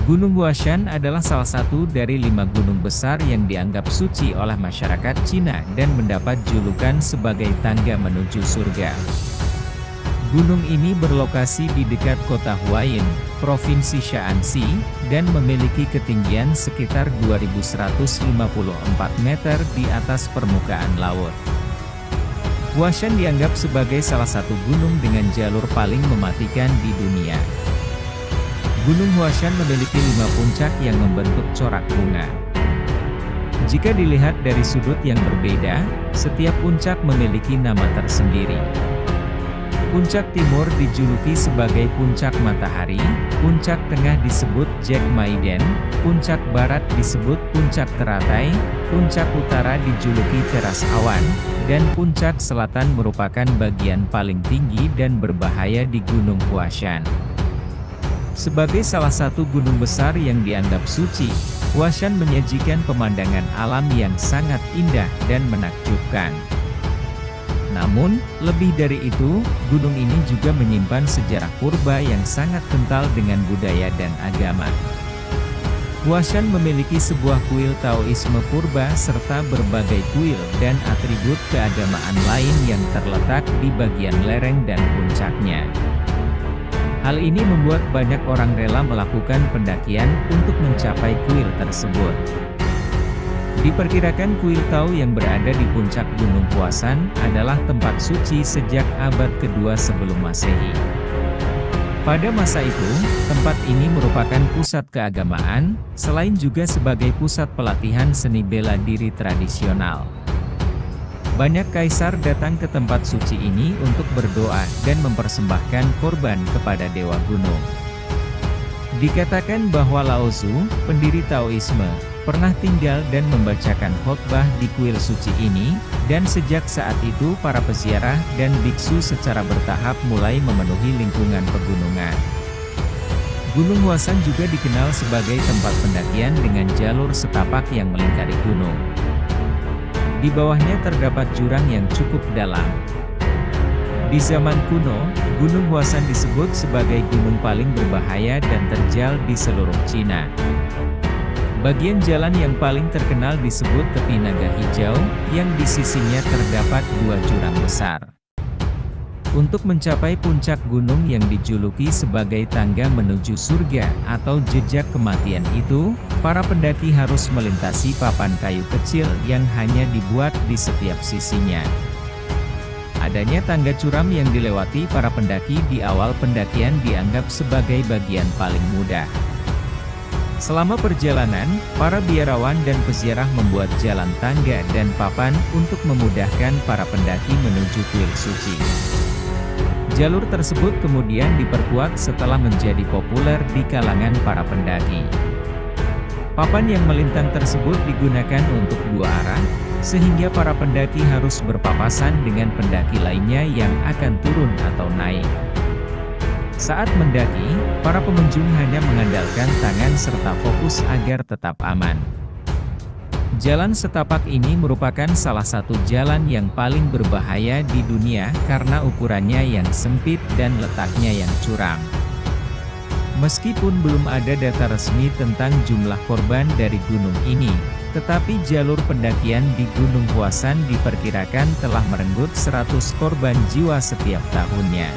Gunung Huashan adalah salah satu dari 5 gunung besar yang dianggap suci oleh masyarakat Cina dan mendapat julukan sebagai tangga menuju surga. Gunung ini berlokasi di dekat kota Huayin, Provinsi Shaanxi, dan memiliki ketinggian sekitar 2.154 meter di atas permukaan laut. Huashan dianggap sebagai salah satu gunung dengan jalur paling mematikan di dunia. Gunung Huashan memiliki 5 puncak yang membentuk corak bunga. Jika dilihat dari sudut yang berbeda, setiap puncak memiliki nama tersendiri. Puncak timur dijuluki sebagai Puncak Matahari, puncak tengah disebut Jack Maiden, puncak barat disebut Puncak Teratai, puncak utara dijuluki Teras Awan, dan puncak selatan merupakan bagian paling tinggi dan berbahaya di Gunung Huashan. Sebagai salah satu gunung besar yang dianggap suci, Huashan menyajikan pemandangan alam yang sangat indah dan menakjubkan. Namun, lebih dari itu, gunung ini juga menyimpan sejarah purba yang sangat kental dengan budaya dan agama. Huashan memiliki sebuah kuil Taoisme purba serta berbagai kuil dan atribut keagamaan lain yang terletak di bagian lereng dan puncaknya. Hal ini membuat banyak orang rela melakukan pendakian untuk mencapai kuil tersebut. Diperkirakan kuil Tao yang berada di puncak Gunung Huashan adalah tempat suci sejak abad kedua sebelum Masehi. Pada masa itu, tempat ini merupakan pusat keagamaan, selain juga sebagai pusat pelatihan seni bela diri tradisional. Banyak kaisar datang ke tempat suci ini untuk berdoa dan mempersembahkan korban kepada dewa gunung. Dikatakan bahwa Lao Tzu, pendiri Taoisme, pernah tinggal dan membacakan khotbah di kuil suci ini, dan sejak saat itu para peziarah dan biksu secara bertahap mulai memenuhi lingkungan pegunungan. Gunung Huashan juga dikenal sebagai tempat pendakian dengan jalur setapak yang melingkari gunung. Di bawahnya terdapat jurang yang cukup dalam. Di zaman kuno, Gunung Huashan disebut sebagai gunung paling berbahaya dan terjal di seluruh Cina. Bagian jalan yang paling terkenal disebut Tepi Naga Hijau, yang di sisinya terdapat 2 jurang besar. Untuk mencapai puncak gunung yang dijuluki sebagai tangga menuju surga atau jejak kematian itu, para pendaki harus melintasi papan kayu kecil yang hanya dibuat di setiap sisinya. Adanya tangga curam yang dilewati para pendaki di awal pendakian dianggap sebagai bagian paling mudah. Selama perjalanan, para biarawan dan peziarah membuat jalan tangga dan papan untuk memudahkan para pendaki menuju kuil suci. Jalur tersebut kemudian diperkuat setelah menjadi populer di kalangan para pendaki. Papan yang melintang tersebut digunakan untuk 2 arah, sehingga para pendaki harus berpapasan dengan pendaki lainnya yang akan turun atau naik. Saat mendaki, para pengunjung hanya mengandalkan tangan serta fokus agar tetap aman. Jalan setapak ini merupakan salah satu jalan yang paling berbahaya di dunia karena ukurannya yang sempit dan letaknya yang curam. Meskipun belum ada data resmi tentang jumlah korban dari gunung ini, tetapi jalur pendakian di Gunung Huashan diperkirakan telah merenggut 100 korban jiwa setiap tahunnya.